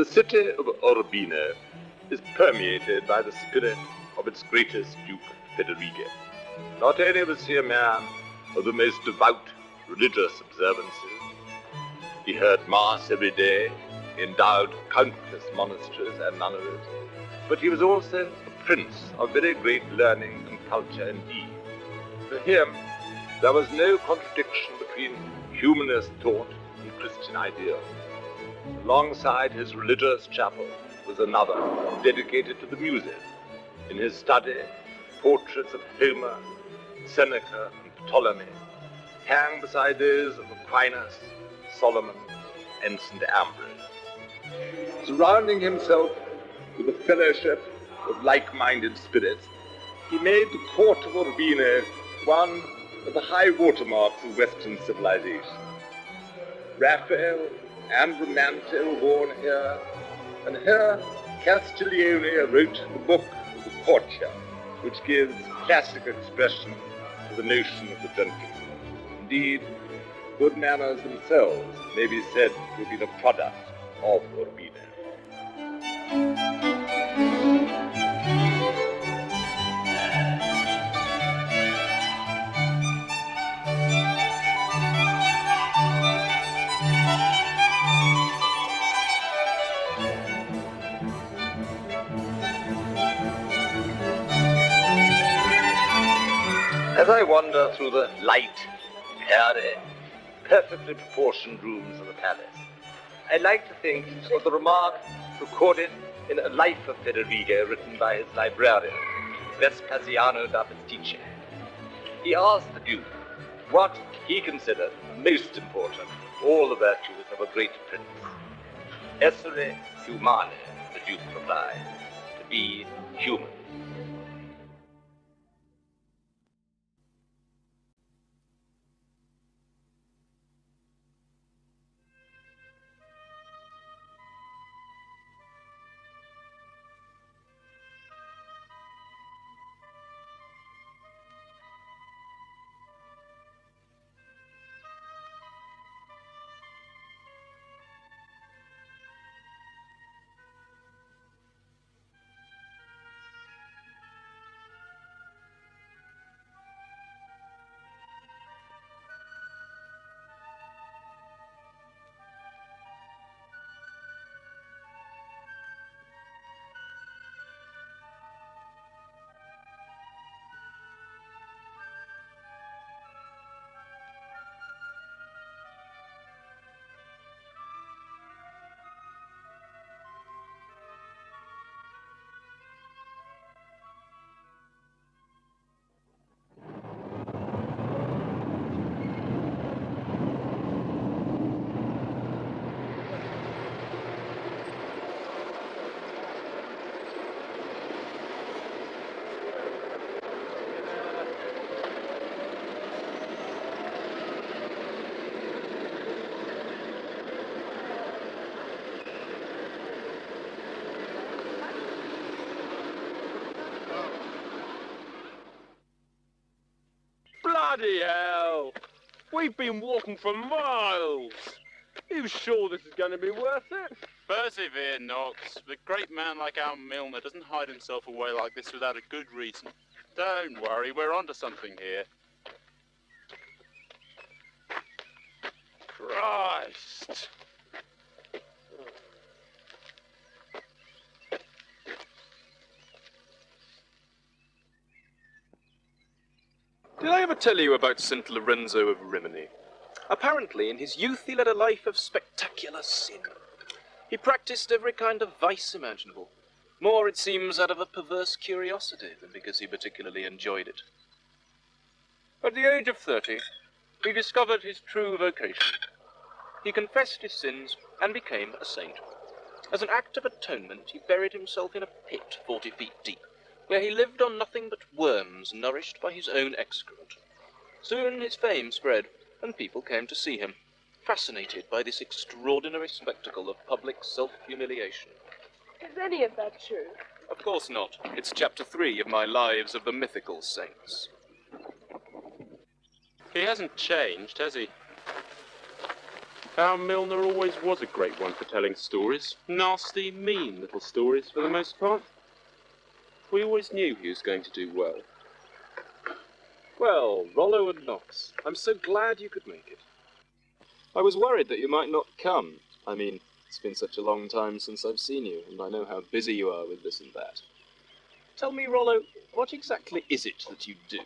The city of Urbino is permeated by the spirit of its greatest Duke, Federico. Not only was he a man of the most devout religious observances, he heard Mass every day, endowed countless monasteries and nunneries, but he was also a prince of very great learning and culture indeed. For him, there was no contradiction between humanist thought and Christian ideals. Alongside his religious chapel was another dedicated to the muses. In his study, portraits of Homer, Seneca, and Ptolemy hang beside those of Aquinas, Solomon, and St. Ambrose. Surrounding himself with a fellowship of like-minded spirits, he made the court of Urbino one of the high watermarks of Western civilization. Raphael and Romante were born here, and here Castiglione wrote the book of the Courtier, which gives classic expression to the notion of the gentleman. Indeed, good manners themselves may be said to be the product of Urbino. As I wander through the light, airy, perfectly proportioned rooms of the palace, I like to think of the remark recorded in A Life of Federico written by his librarian, Vespasiano da Pasticce. He asked the Duke what he considered most important of all the virtues of a great prince. Essere humane, the Duke replied, to be human. Bloody hell! We've been walking for miles. You sure this is going to be worth it? Persevere, Knox. A great man like our Milner doesn't hide himself away like this without a good reason. Don't worry, we're onto something here. Christ! Did I ever tell you about St. Lorenzo of Rimini? Apparently, in his youth, he led a life of spectacular sin. He practiced every kind of vice imaginable, more, it seems, out of a perverse curiosity than because he particularly enjoyed it. At the age of 30, he discovered his true vocation. He confessed his sins and became a saint. As an act of atonement, he buried himself in a pit 40 feet deep, where he lived on nothing but worms nourished by his own excrement. Soon his fame spread, and people came to see him, fascinated by this extraordinary spectacle of public self-humiliation. Is any of that true? Of course not. It's chapter 3 of my Lives of the Mythical Saints. He hasn't changed, has he? Our Milner always was a great one for telling stories. Nasty, mean little stories for the most part. We always knew he was going to do well. Well, Rollo and Knox, I'm so glad you could make it. I was worried that you might not come. I mean, it's been such a long time since I've seen you, and I know how busy you are with this and that. Tell me, Rollo, what exactly is it that you do?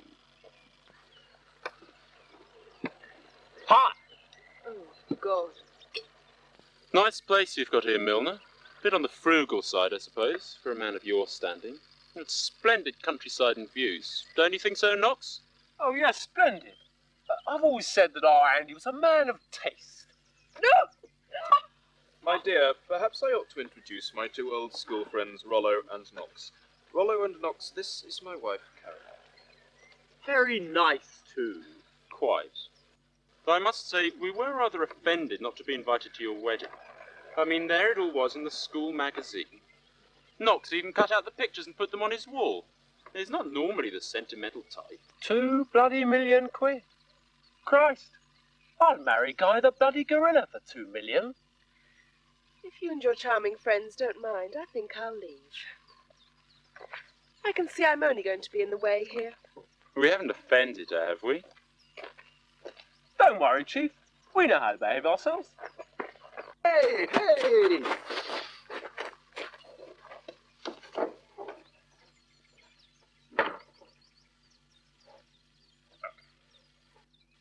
Hi! Oh, God. Nice place you've got here, Milner. Bit on the frugal side, I suppose, for a man of your standing. It's splendid countryside and views. Don't you think so, Knox? Oh, yes, splendid. I've always said that our Andy was a man of taste. No! My dear, perhaps I ought to introduce my two old school friends, Rollo and Knox. Rollo and Knox, this is my wife, Caroline. Very nice, too. Quite. Though I must say, we were rather offended not to be invited to your wedding. I mean, there it all was in the school magazine. Knox even cut out the pictures and put them on his wall. He's not normally the sentimental type. £2 million quid. Christ, I'd marry Guy the bloody gorilla for 2 million. If you and your charming friends don't mind, I think I'll leave. I can see I'm only going to be in the way here. We haven't offended her, have we? Don't worry, Chief. We know how to behave ourselves. Hey, hey!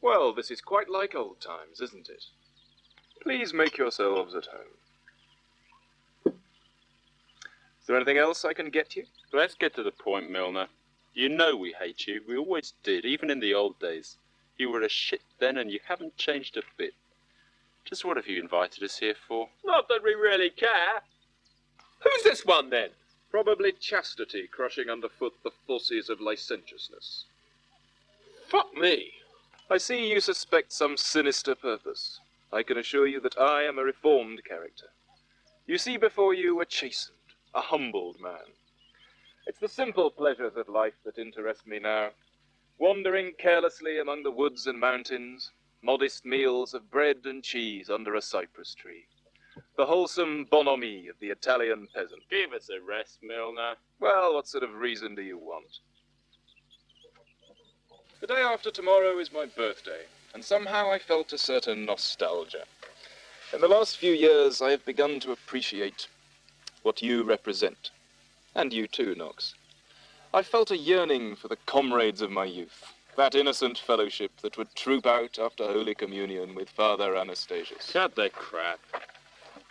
Well, this is quite like old times, isn't it? Please make yourselves at home. Is there anything else I can get you? Let's get to the point, Milner. You know we hate you. We always did, even in the old days. You were a shit then, and you haven't changed a bit. Just what have you invited us here for? Not that we really care. Who's this one, then? Probably chastity crushing underfoot the forces of licentiousness. Fuck me. I see you suspect some sinister purpose. I can assure you that I am a reformed character. You see before you a chastened, a humbled man. It's the simple pleasures of life that interest me now. Wandering carelessly among the woods and mountains, modest meals of bread and cheese under a cypress tree. The wholesome bonhomie of the Italian peasant. Give us a rest, Milner. Well, what sort of reason do you want? The day after tomorrow is my birthday, and somehow I felt a certain nostalgia. In the last few years, I have begun to appreciate what you represent. And you too, Knox. I felt a yearning for the comrades of my youth, that innocent fellowship that would troop out after Holy Communion with Father Anastasius. Cut the crap.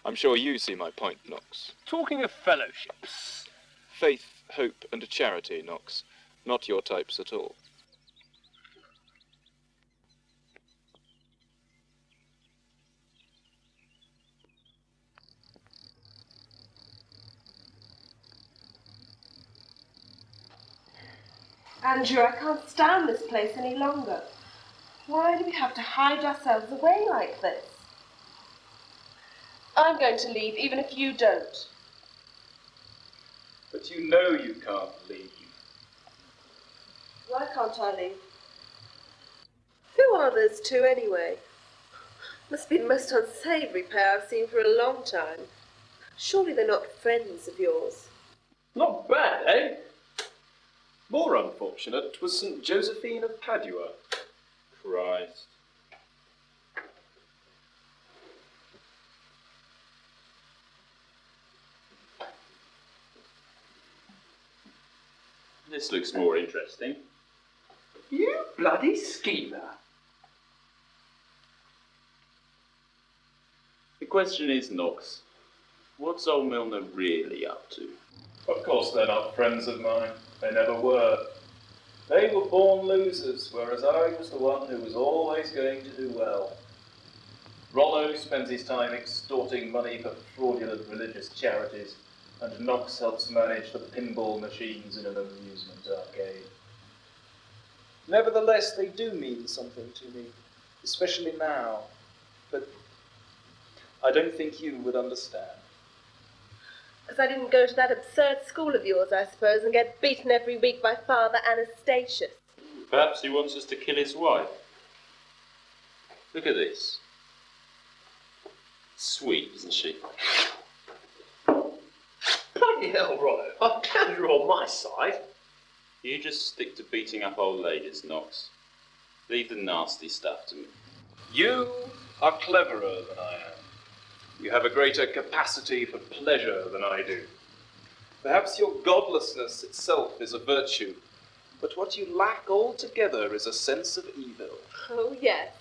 I'm sure you see my point, Knox. Talking of fellowships. Faith, hope, and charity, Knox. Not your types at all. Andrew, I can't stand this place any longer. Why do we have to hide ourselves away like this? I'm going to leave, even if you don't. But you know you can't leave. Why can't I leave? Who are those two, anyway? Must be the most unsavoury pair I've seen for a long time. Surely they're not friends of yours. Not bad, eh? More unfortunate was St. Josephine of Padua. Christ. This looks more interesting. You bloody schemer. The question is, Knox, what's old Milner really up to? Of course they're not friends of mine. They never were. They were born losers, whereas I was the one who was always going to do well. Rollo spends his time extorting money for fraudulent religious charities, and Knox helps manage the pinball machines in an amusement arcade. Nevertheless, they do mean something to me, especially now. But I don't think you would understand. Because I didn't go to that absurd school of yours, I suppose, and get beaten every week by Father Anastasius. Perhaps he wants us to kill his wife. Look at this. Sweet, isn't she? Bloody hell, Rollo. I'm glad you're on my side. You just stick to beating up old ladies, Knox. Leave the nasty stuff to me. You are cleverer than I am. You have a greater capacity for pleasure than I do. Perhaps your godlessness itself is a virtue, but what you lack altogether is a sense of evil. Oh, yes.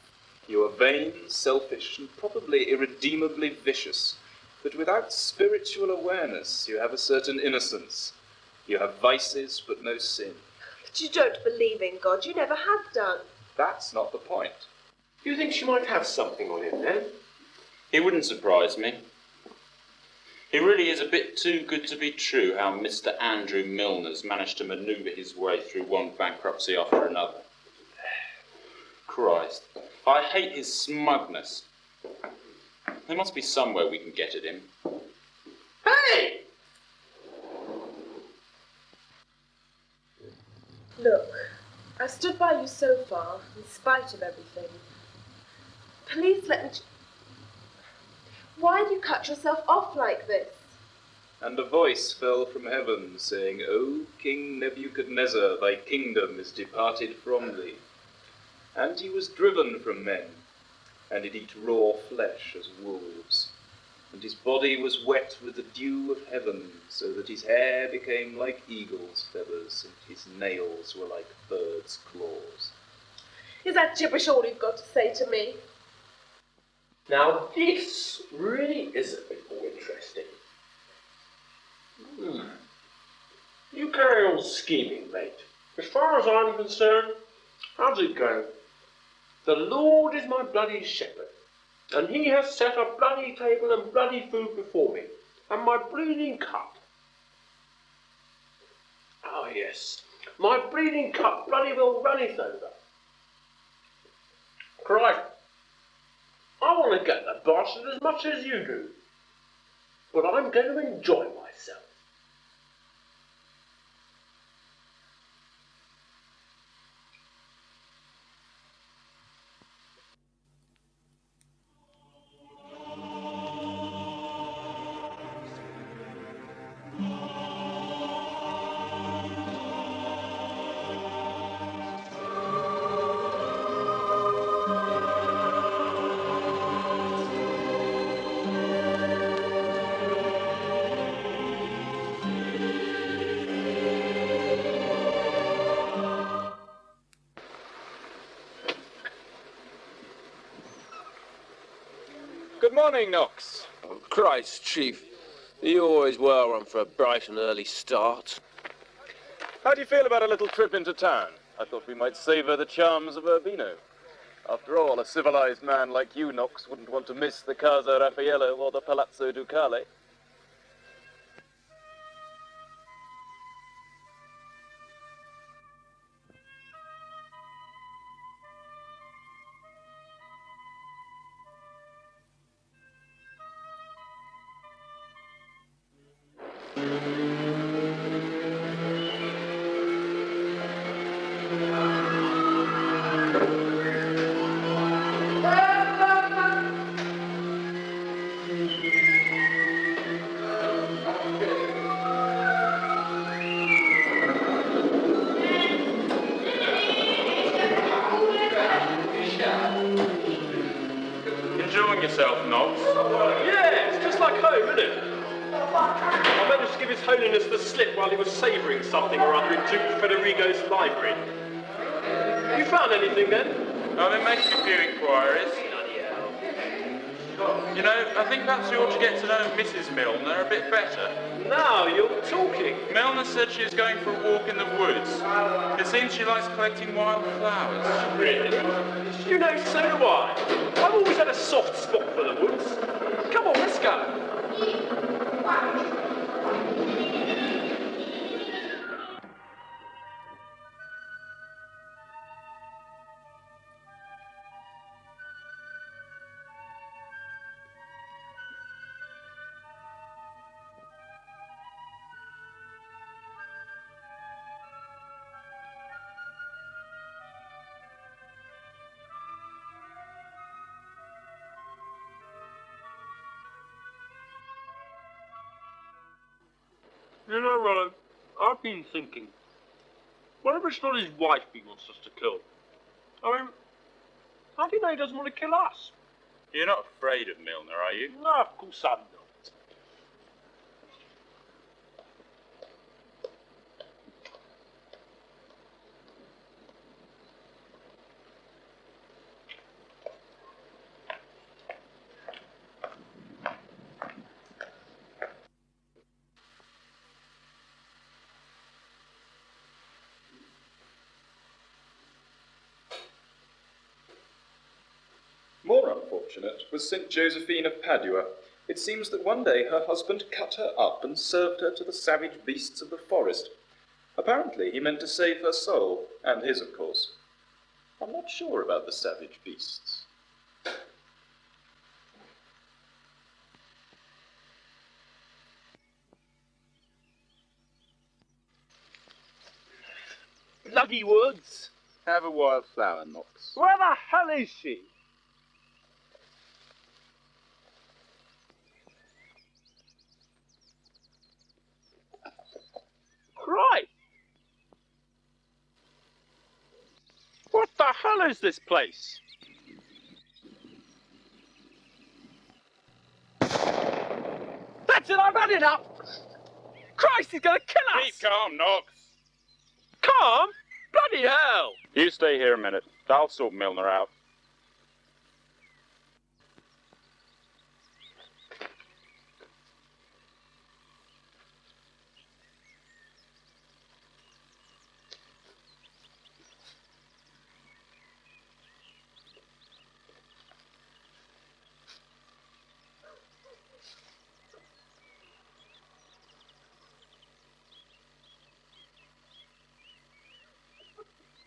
You are vain, selfish, and probably irredeemably vicious, but without spiritual awareness you have a certain innocence. You have vices, but no sin. But you don't believe in God. You never have done. That's not the point. You think she might have something on him, then? He wouldn't surprise me. It really is a bit too good to be true how Mr. Andrew Milner's managed to manoeuvre his way through one bankruptcy after another. Christ, I hate his smugness. There must be somewhere we can get at him. Hey! Look, I've stood by you so far, in spite of everything. Please let me... Why do you cut yourself off like this? And a voice fell from heaven, saying, O King Nebuchadnezzar, thy kingdom is departed from thee. And he was driven from men, and did eat raw flesh as wolves. And his body was wet with the dew of heaven, so that his hair became like eagle's feathers, and his nails were like birds' claws. Is that gibberish all you've got to say to me? Now, this really is a bit more interesting. You carry on scheming, mate. As far as I'm concerned, how's it go? The Lord is my bloody shepherd, and he has set a bloody table and bloody food before me, and my bleeding cup. Oh, yes, my bleeding cup bloody well runneth over. Christ, I want to get the bastard as much as you do, but I'm going to enjoy myself. Good morning, Knox. Oh, Christ, Chief. You always well run for a bright and early start. How do you feel about a little trip into town? I thought we might savour the charms of Urbino. After all, a civilized man like you, Knox, wouldn't want to miss the Casa Raffaello or the Palazzo Ducale. Enjoying yourself, Knox? Yeah, it's just like home, isn't it? I managed to give His Holiness the slip while he was savouring something or other in Duke Federigo's library. You found anything then? I've been making a few inquiries. You know, I think perhaps we ought to get to know Mrs. Milner a bit better. Now you're talking. Milner said she was going for a walk in the woods. It seems she likes collecting wild flowers. Really? You know, so do I. I've always had a soft spot for the woods. Come on, let's go. You know, Rollo, I've been thinking, what if it's not his wife he wants us to kill? I mean, how do you know he doesn't want to kill us? You're not afraid of Milner, are you? No, of course I'm not. More unfortunate was St. Josephine of Padua. It seems that one day her husband cut her up and served her to the savage beasts of the forest. Apparently he meant to save her soul, and his, of course. I'm not sure about the savage beasts. Bloody woods! Have a wild flower, Knox. Where the hell is she? Christ! What the hell is this place? That's it, I've had enough! Christ, he's gonna kill us! Keep calm, Knox. Calm? Bloody hell! You stay here a minute. I'll sort Milner out.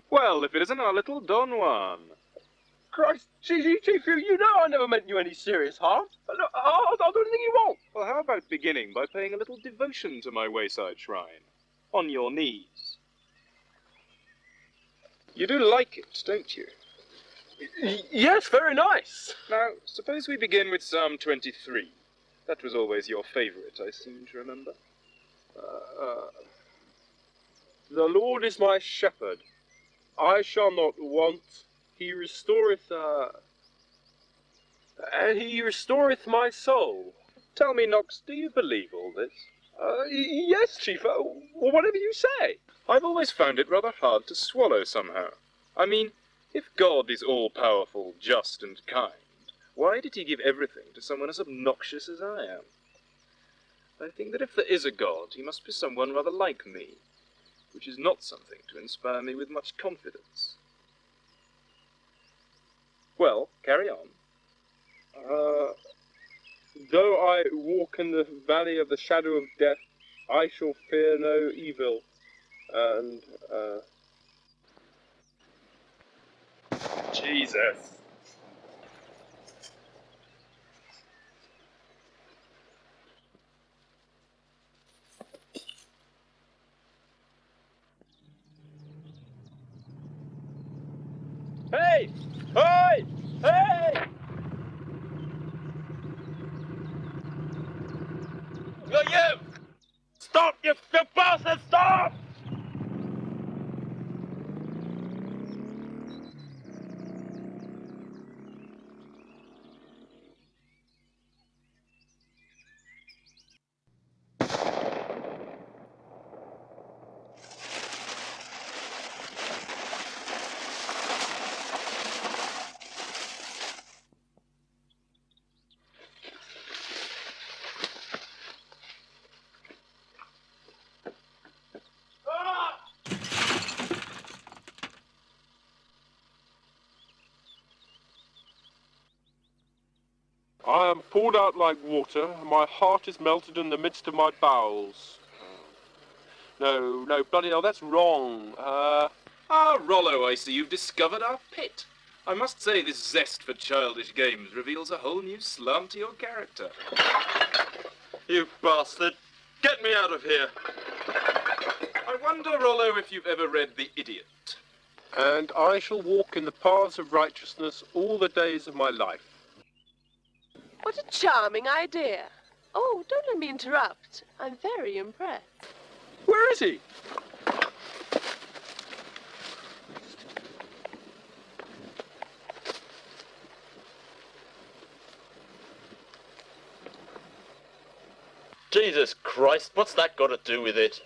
Well, if it isn't our little Don Juan. Christ, Chief, you know I never meant you any serious harm. Look, I'll do anything you want. Well, how about beginning by paying a little devotion to my wayside shrine? On your knees. You do like it, don't you? Yes, very nice. Now, suppose we begin with Psalm 23. That was always your favourite, I seem to remember. The Lord is my shepherd. I shall not want. He restoreth, and he restoreth my soul. Tell me, Knox, do you believe all this? Yes, Chief, whatever you say. I've always found it rather hard to swallow somehow. I mean, if God is all-powerful, just and kind, why did he give everything to someone as obnoxious as I am? I think that if there is a God, he must be someone rather like me, which is not something to inspire me with much confidence. Well, carry on. Though I walk in the valley of the shadow of death, I shall fear no evil. And, Jesus. Hey! Hey! Hey! Look, you! Stop, you bastard! Stop! I am poured out like water, and my heart is melted in the midst of my bowels. No, bloody hell, that's wrong. Rollo, I see you've discovered our pit. I must say this zest for childish games reveals a whole new slant to your character. You bastard! Get me out of here! I wonder, Rollo, if you've ever read The Idiot. And I shall walk in the paths of righteousness all the days of my life. What a charming idea. Oh, don't let me interrupt. I'm very impressed. Where is he? Jesus Christ, what's that got to do with it?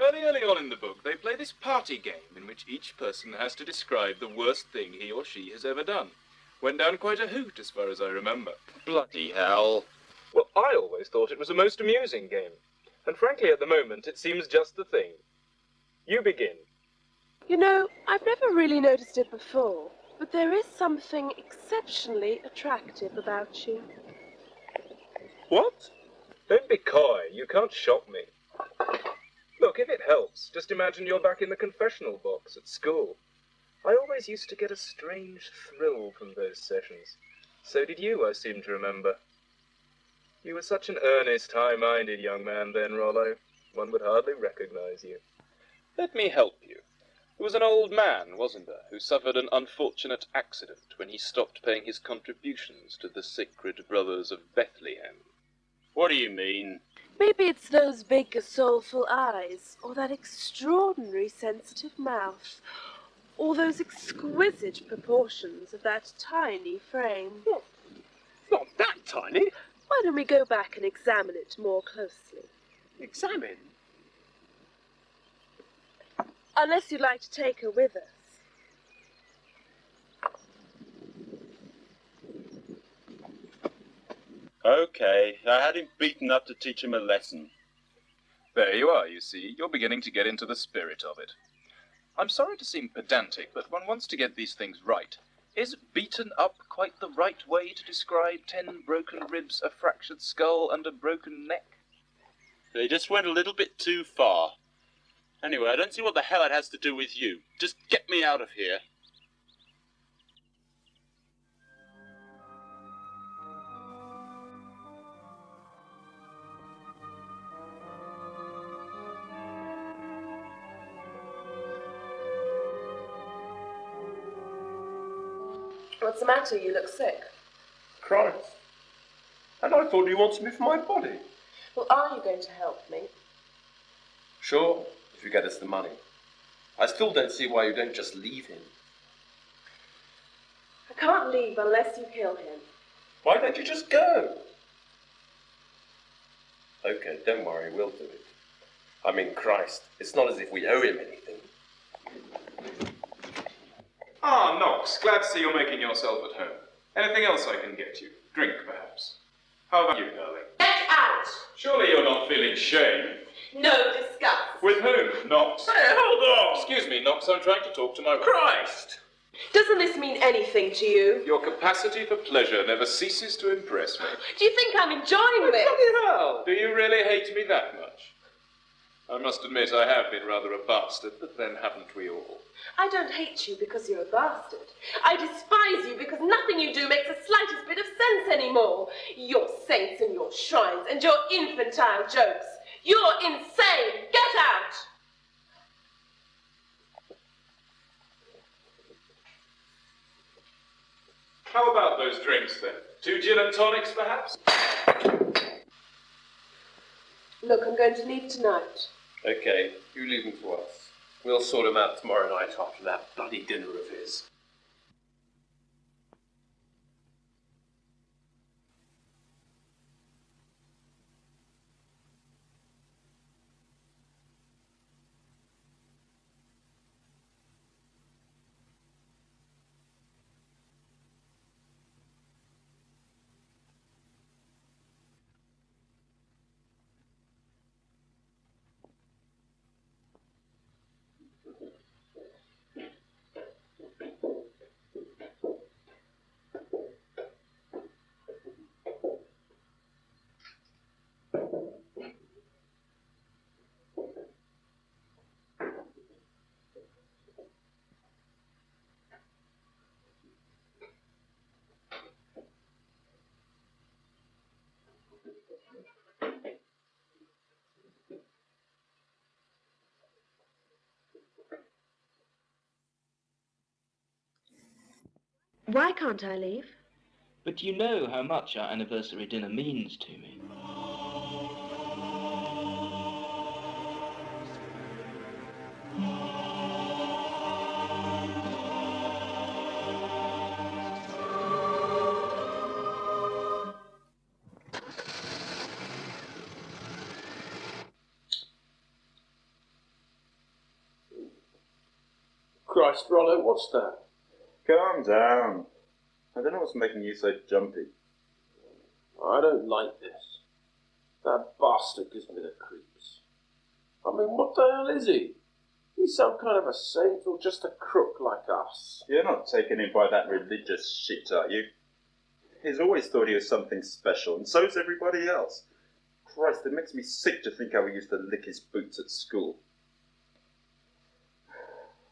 Early on in the book, they play this party game in which each person has to describe the worst thing he or she has ever done. Went down quite a hoot, as far as I remember. Bloody hell. Well, I always thought it was a most amusing game. And frankly, at the moment, it seems just the thing. You begin. You know, I've never really noticed it before, but there is something exceptionally attractive about you. What? Don't be coy. You can't shock me. Look, if it helps, just imagine you're back in the confessional box at school. I always used to get a strange thrill from those sessions. So did you, I seem to remember. You were such an earnest, high-minded young man then, Rollo. One would hardly recognize you. Let me help you. There was an old man, wasn't there, who suffered an unfortunate accident when he stopped paying his contributions to the Sacred Brothers of Bethlehem. What do you mean? Maybe it's those big, soulful eyes, or that extraordinary sensitive mouth, or those exquisite proportions of that tiny frame. Not that tiny. Why don't we go back and examine it more closely? Examine. Unless you'd like to take her with us. Okay, I had him beaten up to teach him a lesson. There you are, you see. You're beginning to get into the spirit of it. I'm sorry to seem pedantic, but one wants to get these things right. Is beaten up quite the right way to describe 10 broken ribs, a fractured skull, and a broken neck? They just went a little bit too far. Anyway, I don't see what the hell it has to do with you. Just get me out of here. What's the matter? You look sick. Christ. And I thought you wanted me for my body. Well, are you going to help me? Sure, if you get us the money. I still don't see why you don't just leave him. I can't leave unless you kill him. Why don't you just go? Okay, don't worry, we'll do it. I mean, Christ, it's not as if we owe him anything. Ah, Knox, glad to see you're making yourself at home. Anything else I can get you? Drink, perhaps. How about you, darling? Get out! Surely you're not feeling shame. No disgust. With whom, Knox? Hey, hold on! Excuse me, Knox, I'm trying to talk to my wife. Christ! Doesn't this mean anything to you? Your capacity for pleasure never ceases to impress me. Do you think I'm enjoying this? Bloody hell! Do you really hate me that much? I must admit I have been rather a bastard, but then haven't we all? I don't hate you because you're a bastard. I despise you because nothing you do makes the slightest bit of sense anymore. Your saints and your shrines and your infantile jokes. You're insane! Get out! How about those drinks, then? 2 gin and tonics, perhaps? Look, I'm going to leave tonight. Okay, you leave him to us. We'll sort him out tomorrow night after that bloody dinner of his. Why can't I leave? But you know how much our anniversary dinner means to me. Christ, Rollo, what's that? Calm down. I don't know what's making you so jumpy. I don't like this. That bastard gives me the creeps. I mean, what the hell is he? He's some kind of a saint or just a crook like us? You're not taken in by that religious shit, are you? He's always thought he was something special, and so's everybody else. Christ, it makes me sick to think how he used to lick his boots at school.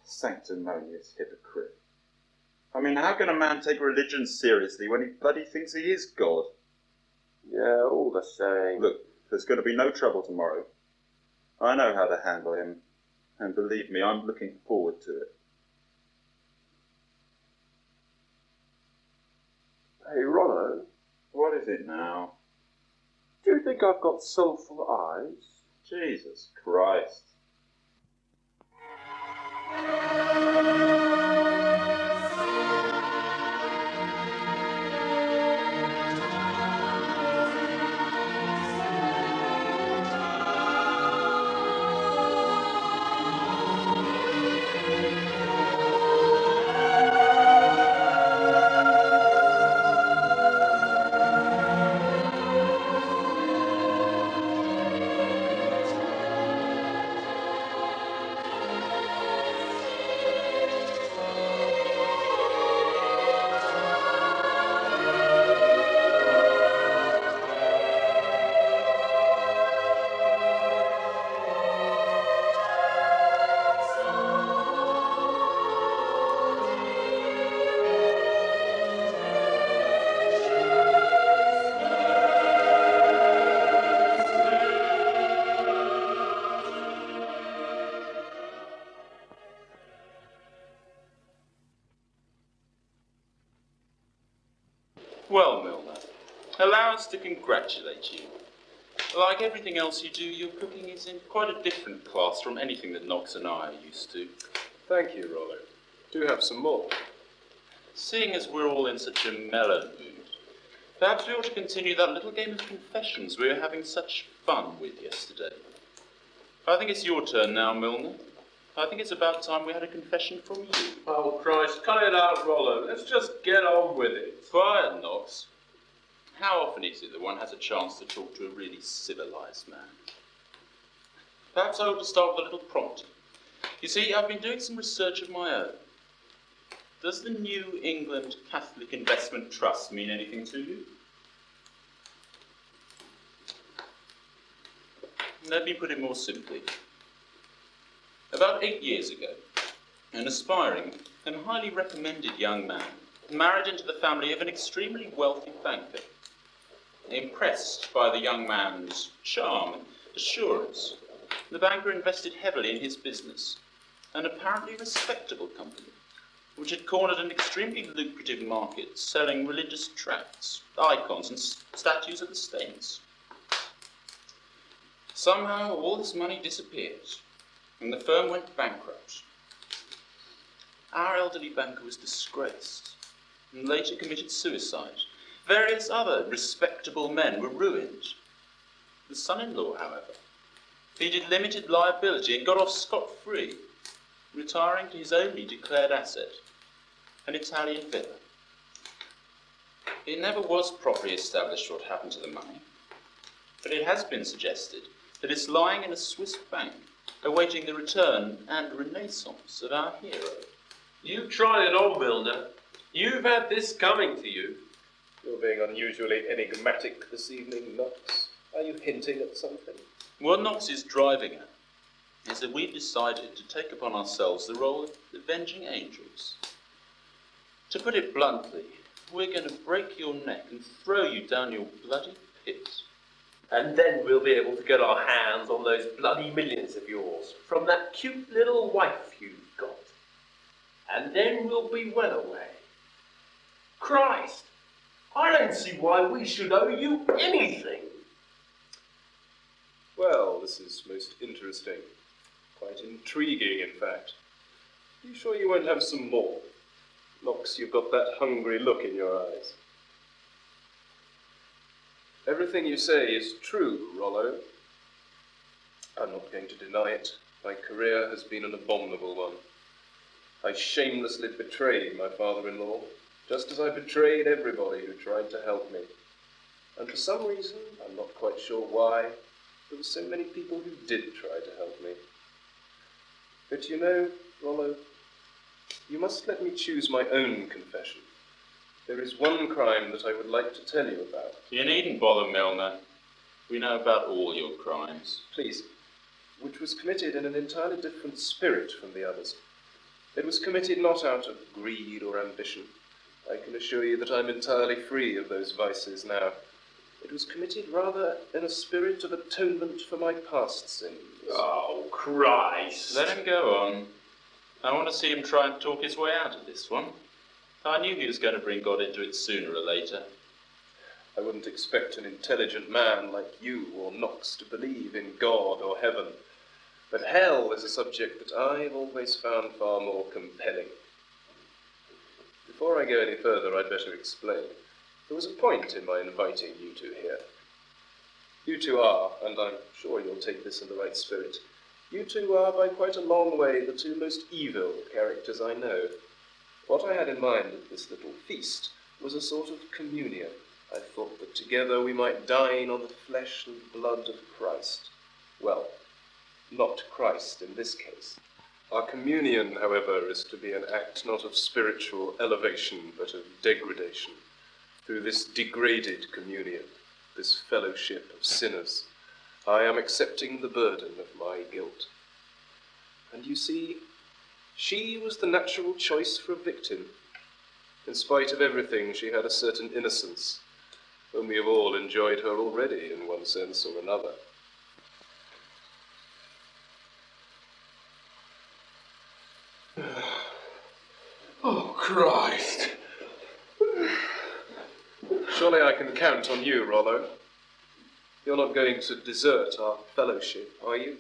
Sanctimonious hypocrite. I mean, how can a man take religion seriously when he bloody thinks he is God? Yeah, all the same. Look, there's going to be no trouble tomorrow. I know how to handle him, and believe me, I'm looking forward to it. Hey, Rollo. What is it now? Do you think I've got soulful eyes? Jesus Christ. Well, Milner, allow us to congratulate you. Like everything else you do, your cooking is in quite a different class from anything that Knox and I are used to. Thank you, Rollo. Do have some more. Seeing as we're all in such a mellow mood, perhaps we ought to continue that little game of confessions we were having such fun with yesterday. I think it's your turn now, Milner. I think it's about time we had a confession from you. Oh, Christ, cut it out, Rollo. Let's just get on with it. Quiet, Knox. How often is it that one has a chance to talk to a really civilized man? Perhaps I ought to start with a little prompting. You see, I've been doing some research of my own. Does the New England Catholic Investment Trust mean anything to you? Let me put it more simply. About 8 years ago, an aspiring and highly recommended young man married into the family of an extremely wealthy banker. Impressed by the young man's charm and assurance, the banker invested heavily in his business, an apparently respectable company, which had cornered an extremely lucrative market selling religious tracts, icons, and statues of the saints. Somehow all this money disappeared, and the firm went bankrupt. Our elderly banker was disgraced, and later committed suicide. Various other respectable men were ruined. The son-in-law, however, pleaded limited liability and got off scot-free, retiring to his only declared asset, an Italian villa. It never was properly established what happened to the money, but it has been suggested that it's lying in a Swiss bank, awaiting the return and renaissance of our hero. You've tried it all, Milner. You've had this coming to you. You're being unusually enigmatic this evening, Knox. Are you hinting at something? What Knox is driving at is that we've decided to take upon ourselves the role of avenging angels. To put it bluntly, we're going to break your neck and throw you down your bloody pit. And then we'll be able to get our hands on those bloody millions of yours from that cute little wife you've got. And then we'll be well away. Christ, I don't see why we should owe you anything. Well, this is most interesting. Quite intriguing, in fact. Are you sure you won't have some more? Knox, you've got that hungry look in your eyes. Everything you say is true, Rollo. I'm not going to deny it. My career has been an abominable one. I shamelessly betrayed my father-in-law, just as I betrayed everybody who tried to help me. And for some reason, I'm not quite sure why, there were so many people who did try to help me. But you know, Rollo, you must let me choose my own confession. There is one crime that I would like to tell you about. You needn't bother, Milner. We know about all your crimes. Please. Which was committed in an entirely different spirit from the others. It was committed not out of greed or ambition. I can assure you that I'm entirely free of those vices now. It was committed rather in a spirit of atonement for my past sins. Oh, Christ. Let him go on. I want to see him try and talk his way out of this one. I knew he was going to bring God into it sooner or later. I wouldn't expect an intelligent man like you or Knox to believe in God or heaven. But hell is a subject that I've always found far more compelling. Before I go any further, I'd better explain. There was a point in my inviting you two here. You two are, and I'm sure you'll take this in the right spirit, you two are by quite a long way the two most evil characters I know. What I had in mind at this little feast was a sort of communion. I thought that together we might dine on the flesh and blood of Christ. Well, not Christ in this case. Our communion, however, is to be an act not of spiritual elevation, but of degradation. Through this degraded communion, this fellowship of sinners, I am accepting the burden of my guilt. And you see, she was the natural choice for a victim. In spite of everything, she had a certain innocence, and we have all enjoyed her already in one sense or another. Oh, Christ. Surely I can count on you, Rollo. You're not going to desert our fellowship, are you?